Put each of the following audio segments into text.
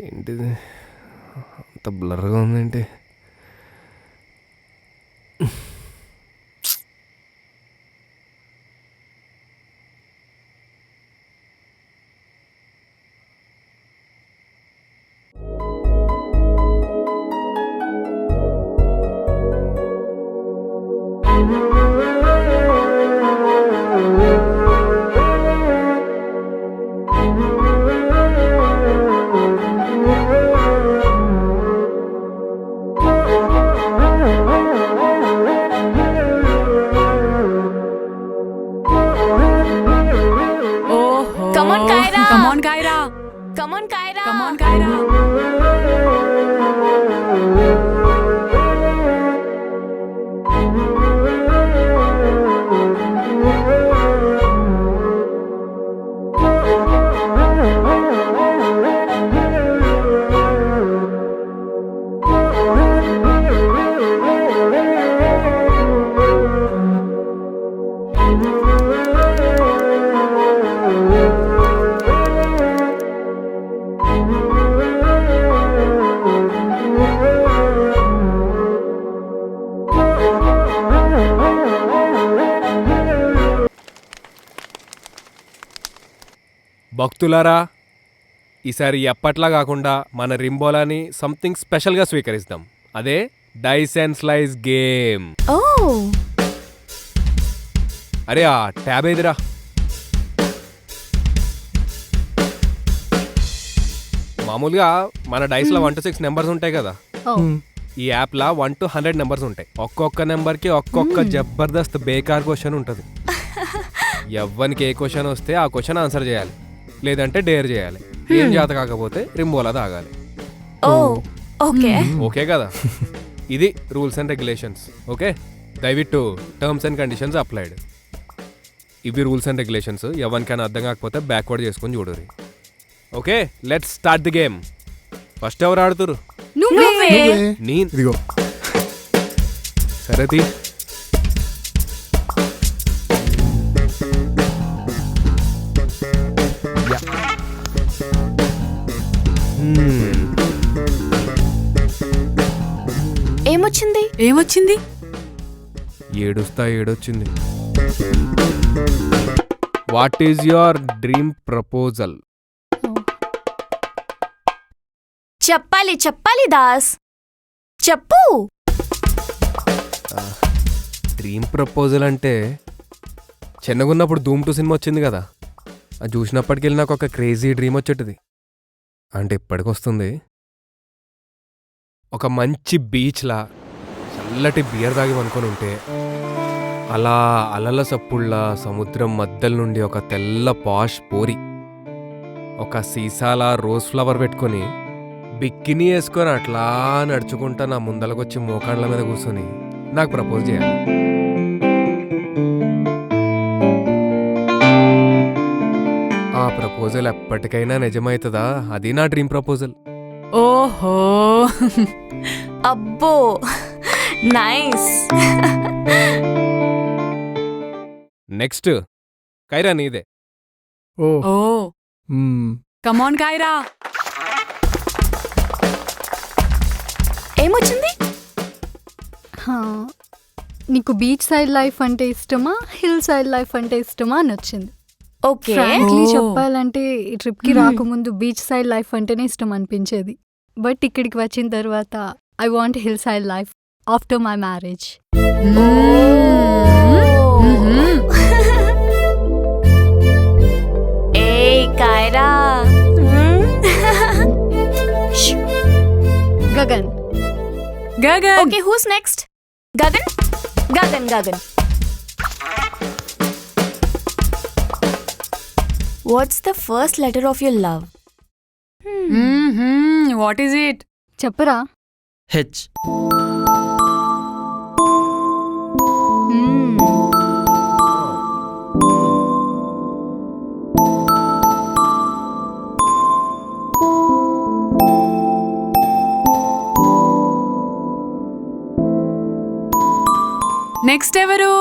ఏంటిది అంత బ్లర్గా ఉందేంటి? భక్తులారా, ఈసారి ఎప్పట్లా కాకుండా మన రింబోలాని సంథింగ్ స్పెషల్గా స్వీకరిస్తాం. అదే డైస్ అండ్ స్లైస్ గేమ్. అరే ఆ ట్యాబ్ ఏదిరా? మామూలుగా మన డైస్లో 1 to 6 నెంబర్స్ ఉంటాయి కదా. ఈ యాప్లా 1 to 100 నెంబర్స్ ఉంటాయి. ఒక్కొక్క నెంబర్కి ఒక్కొక్క జబర్దస్త్ బేకార్ క్వశ్చన్ ఉంటుంది. ఎవ్వనికి ఏ క్వశ్చన్ వస్తే ఆ క్వశ్చన్ ఆన్సర్ చేయాలి, లేదంటే డేర్ చేయాలి. ఏం చేత కాకపోతే రింబోలా తాగాలి. ఓకే కదా? ఇది రూల్స్ అండ్ రెగ్యులేషన్స్. ఓకే, దయవిట్టు టర్మ్స్ అండ్ కండిషన్స్ అప్లైడ్. ఇవి రూల్స్ అండ్ రెగ్యులేషన్స్. ఎవరికైనా అర్థం కాకపోతే బ్యాక్వర్డ్ చేసుకొని చూడరు. Okay, let's start the game. First ఎవరు ఆడుతురు? సరే తీ. ఏమొచ్చింది? ఏడుస్తా ఏడొచ్చింది. What is your dream proposal? చెప్పాలి దాస్, చెప్పు. డ్రీమ్ ప్రపోజల్ అంటే చిన్నగున్నప్పుడు ధూమ్ 2 సినిమా వచ్చింది కదా, అది చూసినప్పటికెళ్ళి నాకు ఒక క్రేజీ డ్రీమ్ వచ్చేటిది. అంటే ఇప్పటికొస్తుంది. ఒక మంచి బీచ్లా చల్లటి బియర్ తాగి అనుకొని ఉంటే, అలా అలల సప్పుళ్ళ సముద్రం మధ్యల నుండి ఒక తెల్ల పాష్ పోరి ఒక సీసాలా రోజ్ ఫ్లవర్ పెట్టుకొని బిక్కిని వేసుకొని అట్లా నడుచుకుంటా నా ముందలకొచ్చి మోకాండ్ల మీద కూర్చొని నాకు ప్రపోజ్ చేయాలి. ఆ ప్రపోజల్ ఎప్పటికైనా నిజమవుతుందా? అది నా డ్రీమ్ ప్రపోజల్. ఓహో, అబ్బో, నైస్. నెక్స్ట్ కైరా నీదే. ఓ కమాన్ కైరా. ఏమొచ్చింది? నీకు బీచ్ సైడ్ లైఫ్ అంటే ఇష్టమా, హిల్ సైడ్ లైఫ్ అంటే ఇష్టమా అని వచ్చింది. ఓకే, ఫ్రాంక్లీ చెప్పాలంటే ఈ ట్రిప్కి రాకముందు బీచ్ సైడ్ లైఫ్ అంటేనే ఇష్టం అనిపించేది. బట్ ఇక్కడికి వచ్చిన తర్వాత I want hill side life after my marriage. ఏయ్ Kaira. Gagan. Okay, who's next? Gagan. What's the first letter of your love? What is it? చెప్పరా. H. నెక్స్ట్ ఎవరు?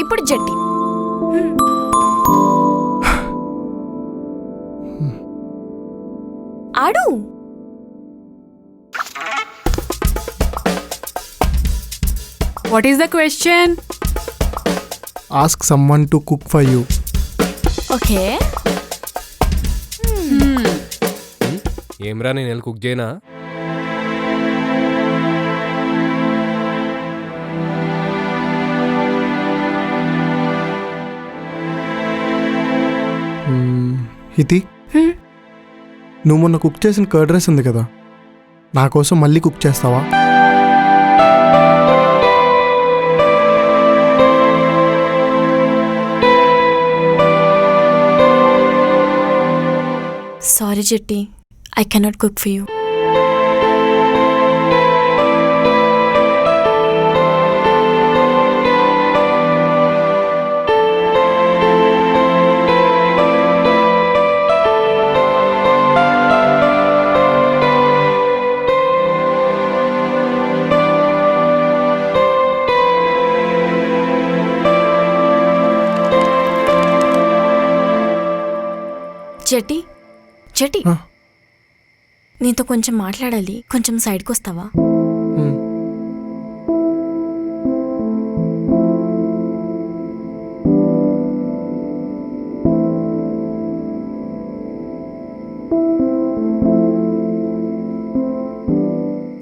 ఇప్పుడు జట్టి. అడు. What is the question? Ask someone to cook for you. Okay. ఏమ్రా నేను వెళ్ళి cook చేయనా? హితి, నువ్వు మొన్న కుక్ చేసిన కర్డ్ రైస్ ఉంది కదా, నా కోసం మళ్ళీ కుక్ చేస్తావా? Sorry Chetty, I cannot cook for you. Chetty Chetty, ఆ. నీతో కొంచెం మాట్లాడాలి, కొంచెం సైడ్కి వస్తావా?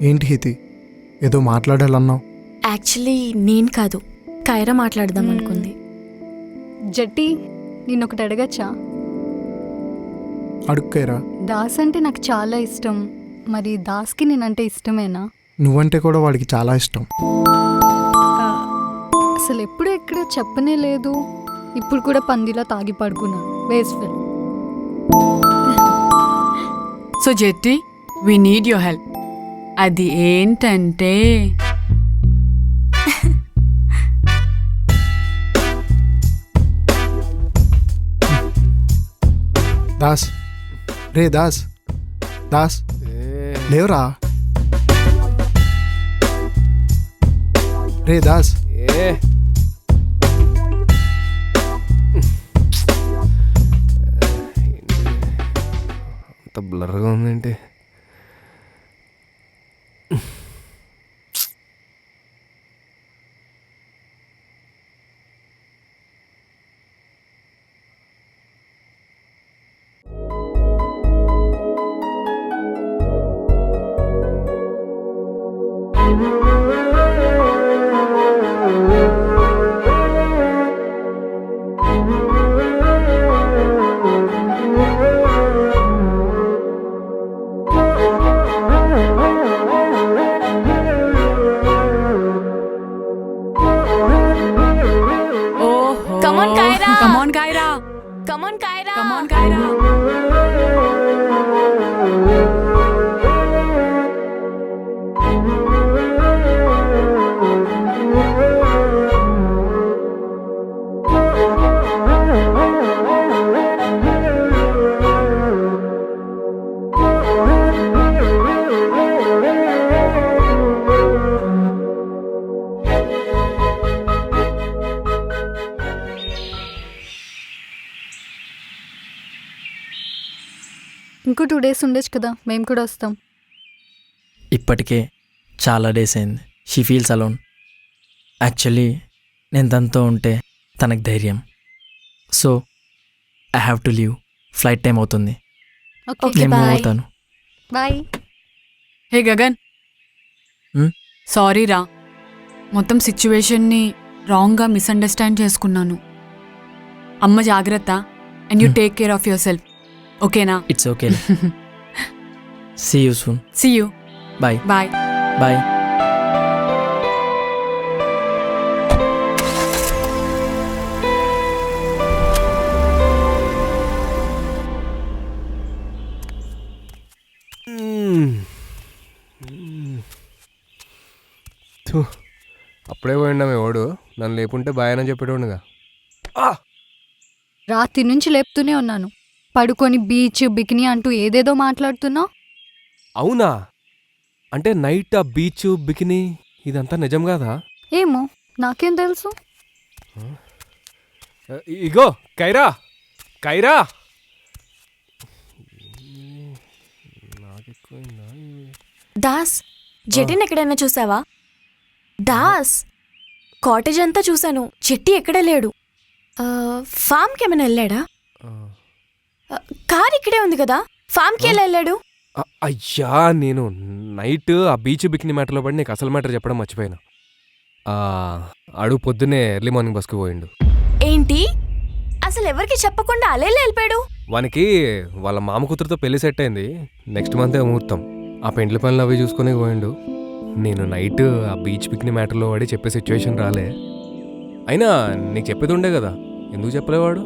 ఏంటి హితి, ఏదో మాట్లాడాలన్నావు? యాక్చువల్లీ నేను కాదు, కైరా మాట్లాడదాం అనుకుంది. జట్టి, నిన్నొకటి అడగచ్చా? అడుక్కేరా. దాస్ అంటే నాకు చాలా ఇష్టం. మరి దాస్కి నేనంటే ఇష్టమేనా? నువ్వంటే కూడా వాడికి చాలా ఇష్టం. అసలు ఎప్పుడు ఎక్కడ చెప్పనే లేదు. ఇప్పుడు కూడా పందిలా తాగి పడుకున్నాను. Wasteful. So Jetty, we need your help. అది ఏంటంటే దాస్, రే దాస్, దాస్ లేవరా. రే దాస్, ఏ అంత బ్లర్గా ఉందేంటి? Come on, Kaira. Come on, Kaira. Come on, Kaira. Come on, Kaira. ఇంకో 2 days ఉండొచ్చు కదా, మేము కూడా వస్తాం. ఇప్పటికే చాలా డేస్ అయింది. She feels alone. యాక్చువల్లీ నేను తనతో ఉంటే తనకు ధైర్యం. So I have to leave. Flight time అవుతుంది. Okay, నేను మూవ్ bye. అవుతాను. బాయ్. హే గగన్, సారీ రా, మొత్తం సిచ్యువేషన్ని రాంగ్గా మిస్అండర్స్టాండ్ చేసుకున్నాను. అమ్మ జాగ్రత్త, and you take care of yourself. ఓకేనా? It's okay. See you soon. See you. Bye bye. Bye. అప్పుడే పోయిండమే వాడు. నన్ను లేపుంటే బాయ్ చెప్పేటోడుగా. రాత్రి నుంచి లేపుతూనే ఉన్నాను. పడుకొని బీచ్ బికినీ అంటూ ఏదేదో మాట్లాడుతున్నావు. అవునా? అంటే నైట్ ఆ బీచ్ బికినీ ఇదంతా నిజం కాదా? ఏమో, నాకేం తెలుసు. ఇగో కైరా, కైరా, దాస్ జెట్టిని ఎక్కడైనా చూసావా? దాస్ కాటేజ్ అంతా చూశాను, చెట్టి ఎక్కడే లేడు. ఫామ్కి ఏమైనా వెళ్ళాడా? కార్ ఇక్కడే ఉంది కదా, ఫామ్కి ఎలా వెళ్ళాడు? అయ్యా నేను నైట్ ఆ బీచ్ బికిని మ్యాటర్లో పడి నీకు అసలు మ్యాటర్ చెప్పడం మర్చిపోయినా. అడుగు పొద్దున్నే ఎర్లీ మార్నింగ్ బస్కి పోయిండు. ఏంటి, అసలు ఎవరికి చెప్పకుండా అలేలా వెళ్ళిపోయాడు? వానికి వాళ్ళ మామ కూతురుతో పెళ్లి సెట్ అయింది, నెక్స్ట్ మంతే ముహూర్తం. ఆ పెండ్లి పనులు అవి చూసుకుని పోయిండు. నేను నైట్ ఆ బీచ్ పిక్ని మ్యాటర్లో పడి చెప్పే సిచ్యువేషన్ రాలే. అయినా నీకు చెప్పేది ఉండే కదా, ఎందుకు చెప్పలేవాడు?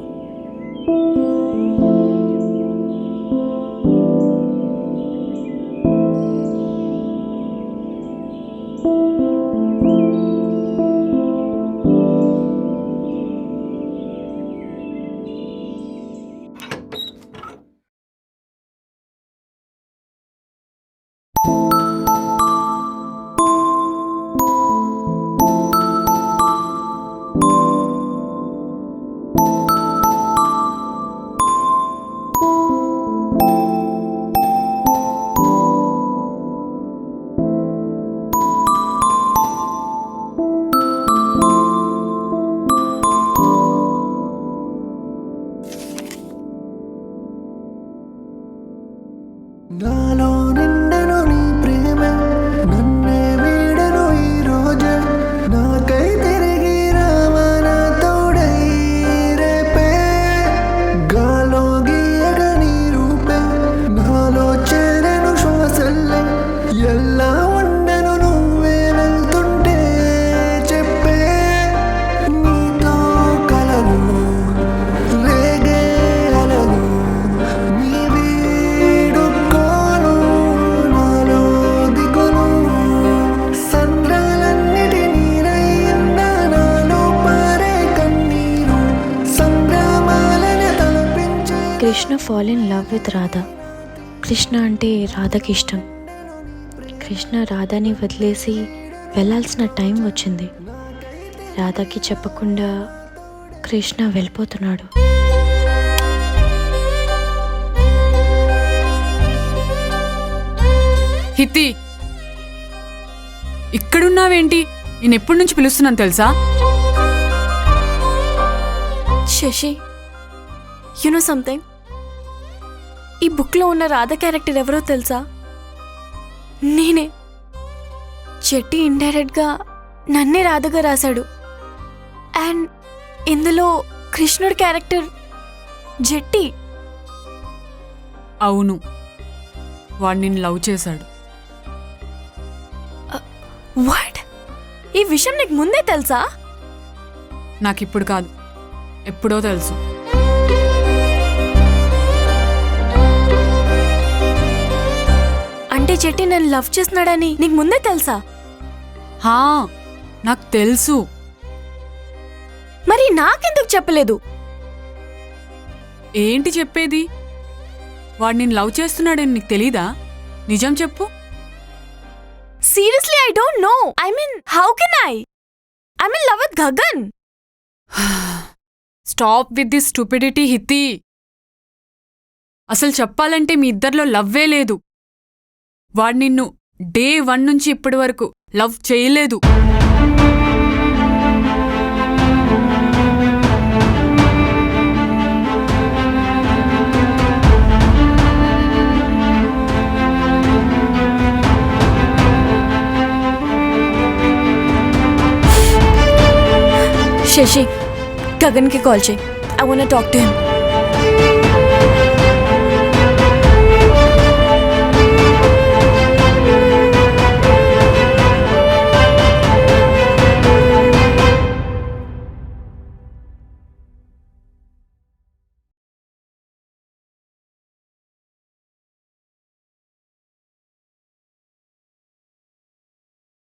నాలో నిండెను నీ ప్రేమ, నన్నే వీడెను ఈ రోజు. నాకై తిరిగి రావన తోడై రేపే, గాలో గీయగ నీ రూపే, నాలో చేరెను శ్వాసల్లే. ఎలా ఉండెను నువ్వే వెళ్తుంటే చెప్పే, నీతో కలలు రేగే అలలు నీ వీడుకోను, నాలో దిగులు సంద్రాలన్నిటినీ రయ్యిందా, నాలో పారే కన్నీరు సంగ్రామాలను తలపించే. Krishna fall in love with Radha. Krishna అంటే రాధకి ఇష్టం. కృష్ణ రాధాని వదిలేసి వెళ్ళాల్సిన టైం వచ్చింది. రాధకి చెప్పకుండా కృష్ణ వెళ్ళిపోతున్నాడు. హితి, ఇక్కడున్నావేంటి? నేను ఎప్పటి నుంచి పిలుస్తున్నాను తెలుసా? Sasi, you know something? ఈ బుక్లో ఉన్న రాధ క్యారెక్టర్ ఎవరో తెలుసా? నేనే. చెట్టి ఇండైరెక్ట్గా నన్నే రాధగా రాశాడు. అండ్ ఇందులో కృష్ణుడి క్యారెక్టర్ జెట్టి. అవును, వాడు నిన్ను లవ్ చేశాడు. వాట్? ఈ విషయం నీకు ముందే తెలుసా? నాకిప్పుడు కాదు, ఎప్పుడో తెలుసు. అంటే చెట్టి నన్ను లవ్ చేస్తున్నాడని నీకు ముందే తెలుసా? హా, నాకు తెలుసు. మరి నాకెందుకు చెప్పలేదు? ఏంటి చెప్పేది? వాడు నిన్ను లవ్ చేస్తున్నాడని నీకు తెలీదా? నిజం చెప్పు. Seriously I don't know. I mean how can I? I mean love with Gagan. Stop with this stupidity Hithi. అసలు చెప్పాలంటే మీ ఇద్దరిలో లవ్వే లేదు. వాడు నిన్ను డే 1 నుంచి ఇప్పటి వరకు లవ్ చేయలేదు. శశి, గగన్కి కాల్ చేయి. I want talk to him.